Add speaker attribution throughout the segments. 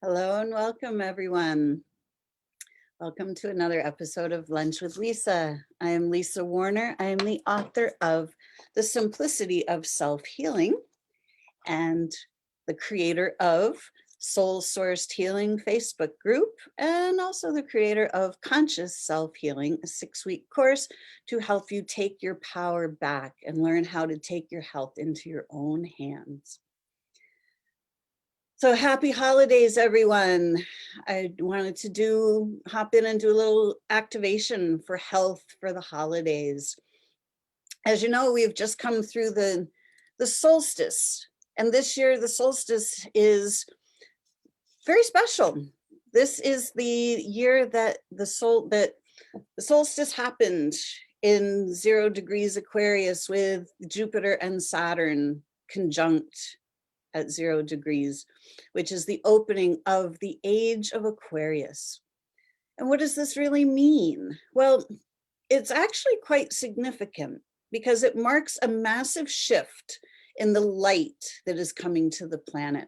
Speaker 1: Hello and welcome, everyone. Welcome to another episode of Lunch with Lisa. I am Lisa Warner. I am the author of The Simplicity of Self-Healing and the creator of Soul Sourced Healing Facebook group, and also the creator of Conscious Self-Healing, a 6-week course to help you take your power back and learn how to take your health into your own hands. So happy holidays, everyone. I wanted to hop in and do a little activation for health for the holidays. As you know, we've just come through the solstice, and this year the solstice is very special. This is the year that the solstice happened in 0 degrees Aquarius with Jupiter and Saturn conjunct at 0 degrees, which is the opening of the Age of Aquarius. And what does this really mean? Well, it's actually quite significant because it marks a massive shift in the light that is coming to the planet.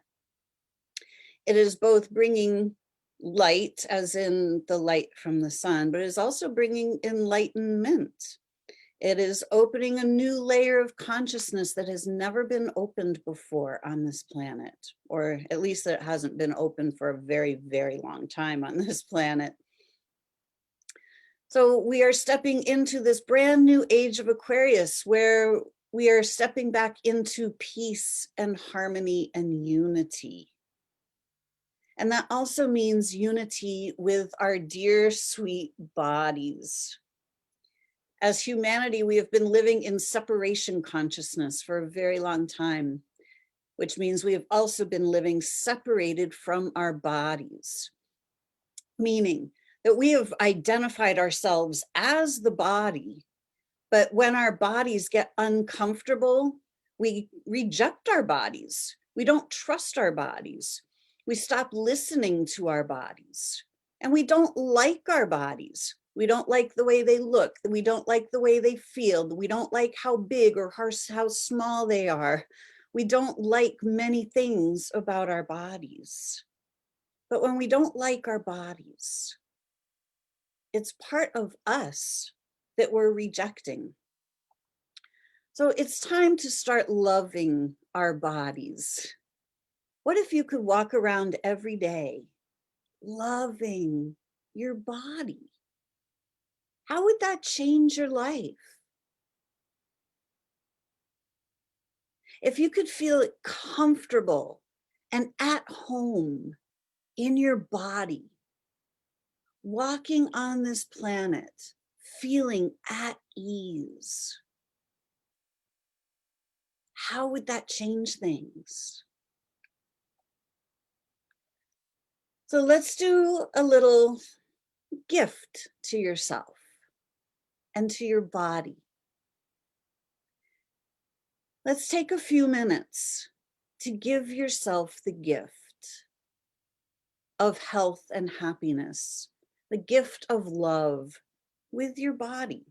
Speaker 1: It is both bringing light, as in the light from the sun, but it is also bringing enlightenment. It is opening a new layer of consciousness that has never been opened before on this planet, or at least that it hasn't been opened for a very, very long time on this planet. So we are stepping into this brand new age of Aquarius, where we are stepping back into peace and harmony and unity. And that also means unity with our dear, sweet bodies. As humanity, we have been living in separation consciousness for a very long time, which means we have also been living separated from our bodies, meaning that we have identified ourselves as the body, but when our bodies get uncomfortable, we reject our bodies. We don't trust our bodies. We stop listening to our bodies, and we don't like our bodies. We don't like the way they look. We don't like the way they feel. We don't like how big or how small they are. We don't like many things about our bodies. But when we don't like our bodies, it's part of us that we're rejecting. So it's time to start loving our bodies. What if you could walk around every day loving your body? How would that change your life? If you could feel comfortable and at home in your body, walking on this planet, feeling at ease, how would that change things? So let's do a little gift to yourself and to your body. Let's take a few minutes to give yourself the gift of health and happiness, the gift of love with your body.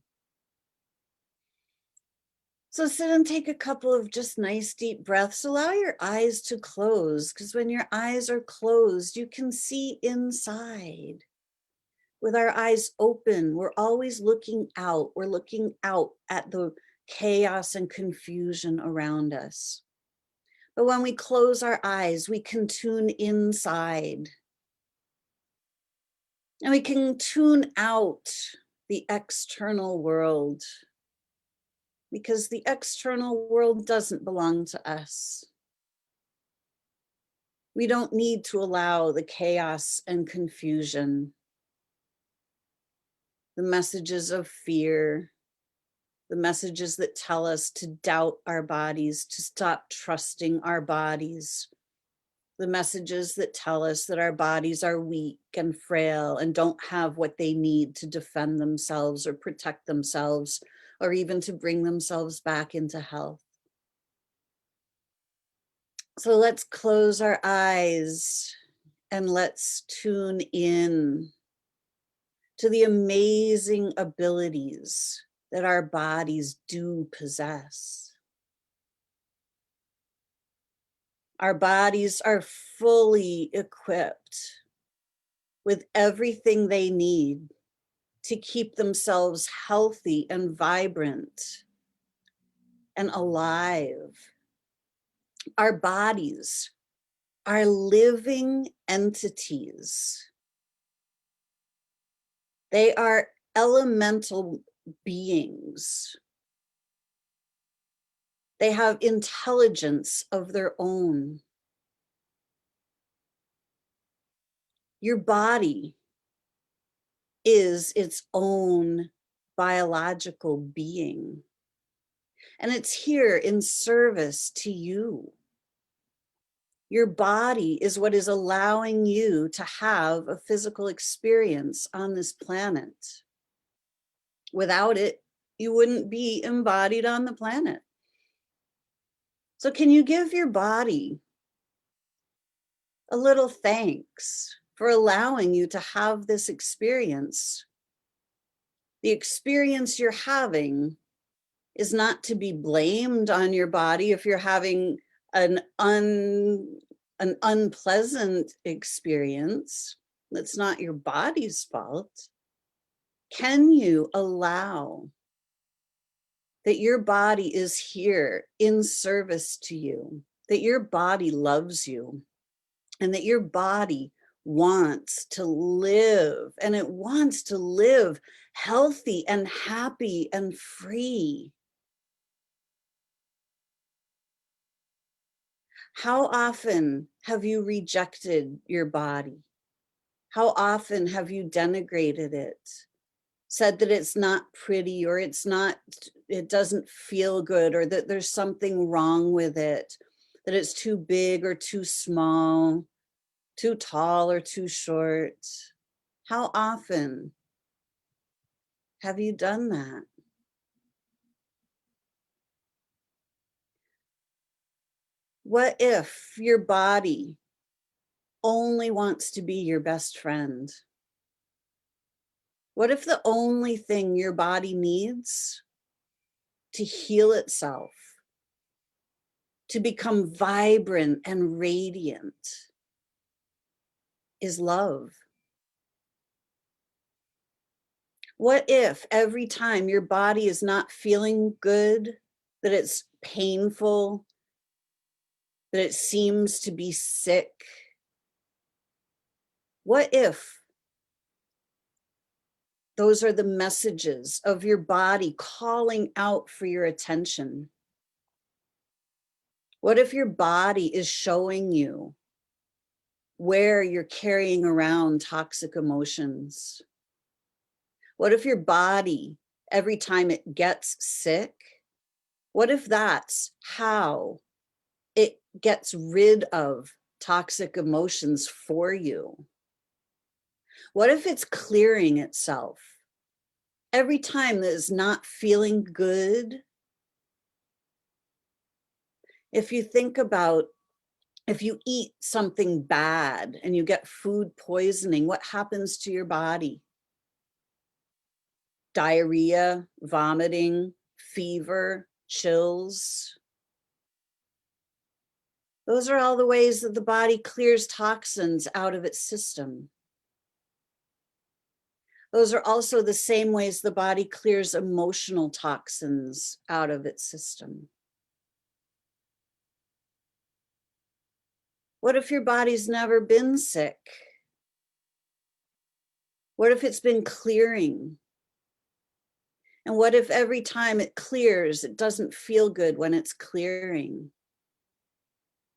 Speaker 1: So sit and take a couple of just nice deep breaths. Allow your eyes to close, because when your eyes are closed, you can see inside. With our eyes open, we're always looking out. We're looking out at the chaos and confusion around us. But when we close our eyes, we can tune inside. And we can tune out the external world, because the external world doesn't belong to us. We don't need to allow the chaos and confusion, the messages of fear, the messages that tell us to doubt our bodies, to stop trusting our bodies, the messages that tell us that our bodies are weak and frail and don't have what they need to defend themselves or protect themselves, or even to bring themselves back into health. So let's close our eyes and let's tune in to the amazing abilities that our bodies do possess. Our bodies are fully equipped with everything they need to keep themselves healthy and vibrant and alive. Our bodies are living entities. They are elemental beings. They have intelligence of their own. Your body is its own biological being, and it's here in service to you. Your body is what is allowing you to have a physical experience on this planet. Without it, you wouldn't be embodied on the planet. So can you give your body a little thanks for allowing you to have this experience? The experience you're having is not to be blamed on your body if you're having an unpleasant experience. That's not your body's fault. Can you allow that your body is here in service to you, that your body loves you, and that your body wants to live, and it wants to live healthy and happy and free? How often have you rejected your body? How often have you denigrated it? Said that it's not pretty, or it doesn't feel good, or that there's something wrong with it, that it's too big or too small, too tall or too short? How often have you done that? What if your body only wants to be your best friend? What if the only thing your body needs to heal itself, to become vibrant and radiant, is love? What if every time your body is not feeling good, that it's painful, that it seems to be sick, what if those are the messages of your body calling out for your attention? What if your body is showing you where you're carrying around toxic emotions? What if your body, every time it gets sick, what if that's how it gets rid of toxic emotions for you? What if it's clearing itself every time that it's not feeling good? If you think about, if you eat something bad and you get food poisoning, what happens to your body? Diarrhea, vomiting, fever, chills. Those are all the ways that the body clears toxins out of its system. Those are also the same ways the body clears emotional toxins out of its system. What if your body's never been sick? What if it's been clearing? And what if every time it clears, it doesn't feel good when it's clearing,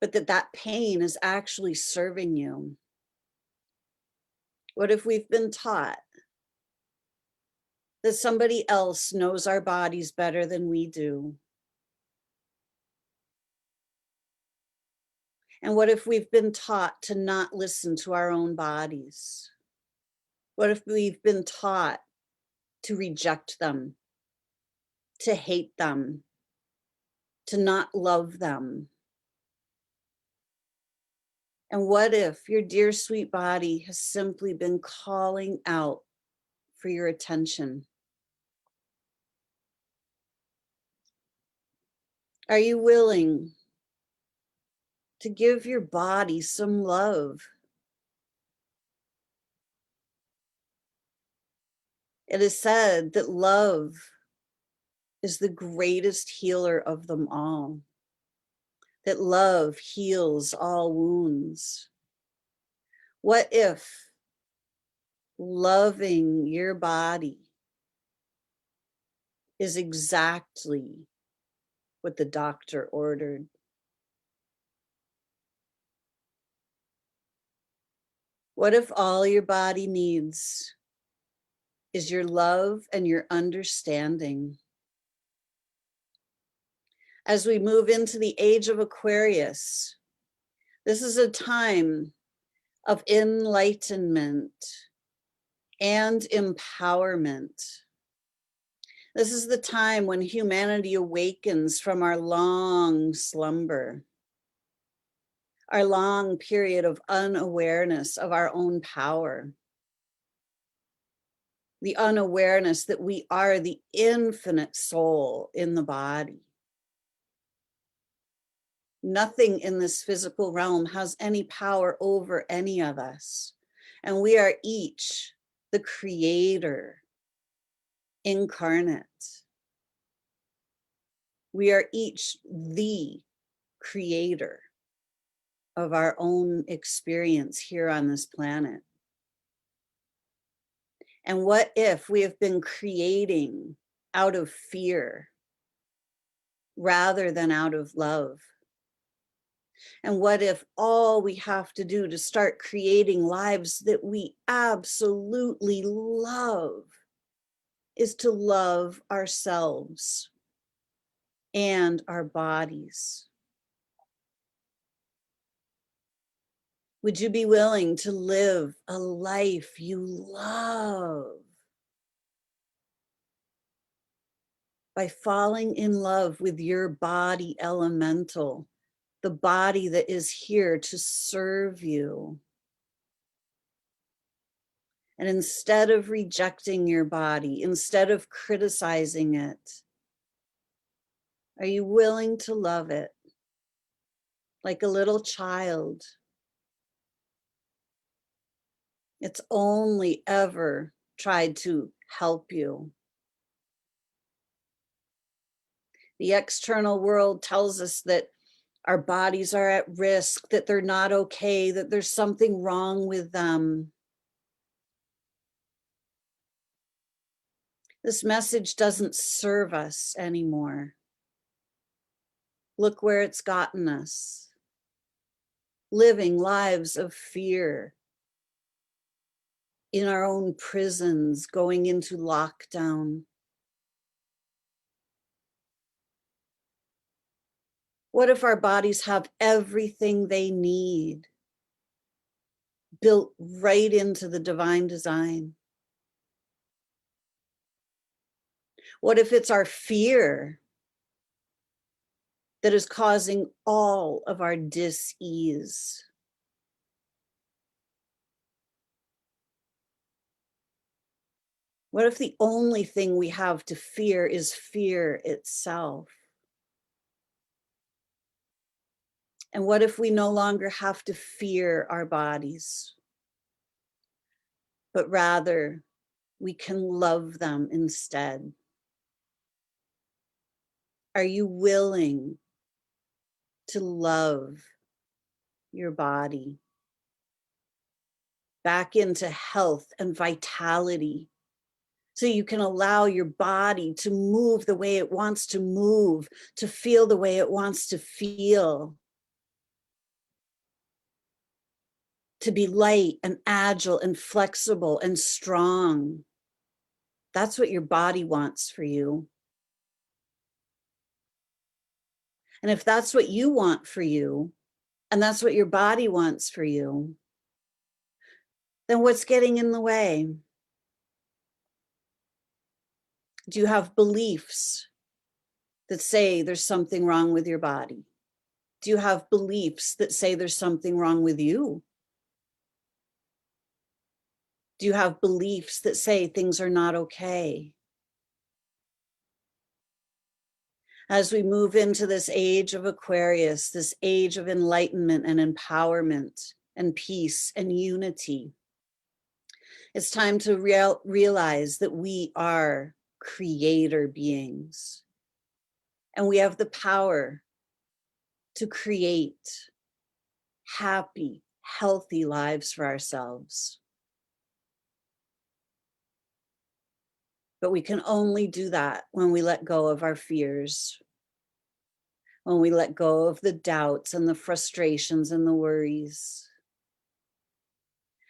Speaker 1: but that pain is actually serving you? What if we've been taught that somebody else knows our bodies better than we do? And what if we've been taught to not listen to our own bodies? What if we've been taught to reject them, to hate them, to not love them? And what if your dear sweet body has simply been calling out for your attention? Are you willing to give your body some love. It is said that love is the greatest healer of them all, that love heals all wounds. What if loving your body is exactly what the doctor ordered? What if all your body needs is your love and your understanding? As we move into the age of Aquarius, this is a time of enlightenment and empowerment. This is the time when humanity awakens from our long slumber, our long period of unawareness of our own power, the unawareness that we are the infinite soul in the body. Nothing in this physical realm has any power over any of us. And we are each the creator incarnate. We are each the creator of our own experience here on this planet. And what if we have been creating out of fear rather than out of love? And what if all we have to do to start creating lives that we absolutely love is to love ourselves and our bodies? Would you be willing to live a life you love by falling in love with your body elemental, the body that is here to serve you? And instead of rejecting your body, instead of criticizing it, are you willing to love it like a little child? It's only ever tried to help you. The external world tells us that our bodies are at risk, that they're not okay, that there's something wrong with them. This message doesn't serve us anymore. Look where it's gotten us. Living lives of fear in our own prisons, going into lockdown. What if our bodies have everything they need built right into the divine design? What if it's our fear that is causing all of our dis-ease? What if the only thing we have to fear is fear itself? And what if we no longer have to fear our bodies, but rather we can love them instead? Are you willing to love your body back into health and vitality, so you can allow your body to move the way it wants to move, to feel the way it wants to feel, to be light and agile and flexible and strong? That's what your body wants for you. And if that's what you want for you, and that's what your body wants for you, then what's getting in the way? Do you have beliefs that say there's something wrong with your body? Do you have beliefs that say there's something wrong with you? Do you have beliefs that say things are not okay? As we move into this age of Aquarius, this age of enlightenment and empowerment and peace and unity, it's time to realize that we are creator beings and we have the power to create happy, healthy lives for ourselves. But we can only do that when we let go of our fears, when we let go of the doubts and the frustrations and the worries,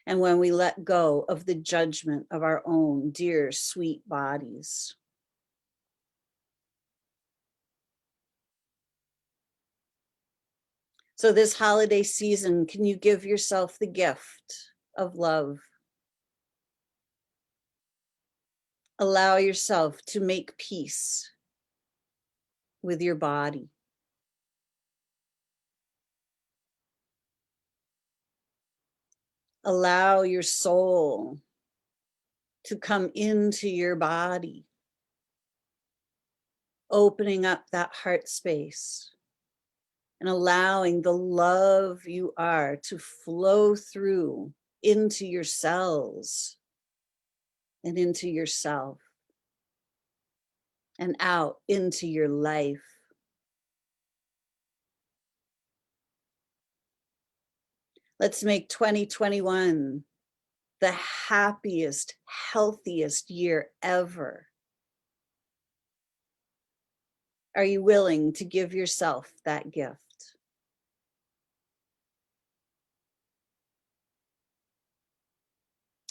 Speaker 1: and when we let go of the judgment of our own dear, sweet bodies. So this holiday season, can you give yourself the gift of love? Allow yourself to make peace with your body. Allow your soul to come into your body, opening up that heart space and allowing the love you are to flow through into your cells and into yourself and out into your life. Let's make 2021 the happiest, healthiest year ever. Are you willing to give yourself that gift?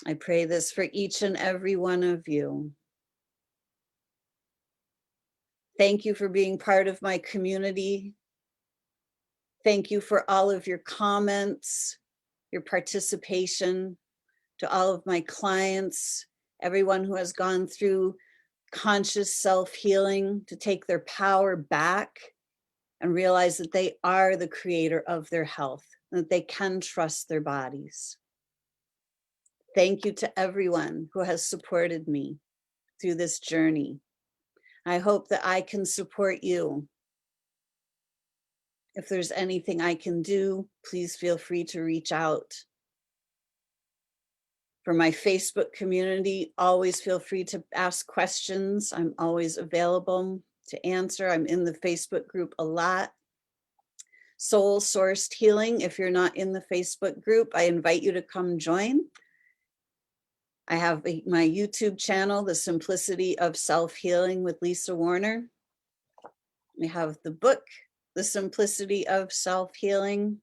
Speaker 1: I pray this for each and every one of you. Thank you for being part of my community. Thank you for all of your comments, your participation, to all of my clients, everyone who has gone through conscious self-healing to take their power back and realize that they are the creator of their health, and that they can trust their bodies. Thank you to everyone who has supported me through this journey. I hope that I can support you. If there's anything I can do, please feel free to reach out. For my Facebook community, always feel free to ask questions. I'm always available to answer. I'm in the Facebook group a lot. Soul Sourced Healing. If you're not in the Facebook group, I invite you to come join. I have my YouTube channel, The Simplicity of Self-Healing with Lisa Warner. We have the book, The Simplicity of Self-Healing,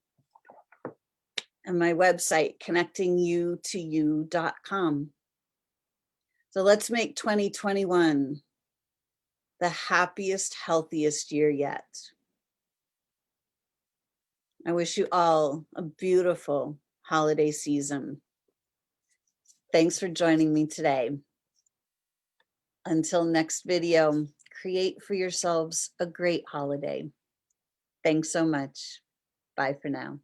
Speaker 1: and my website, connectingyoutoyou.com. So let's make 2021 the happiest, healthiest year yet. I wish you all a beautiful holiday season. Thanks for joining me today. Until next video, create for yourselves a great holiday. Thanks so much. Bye for now.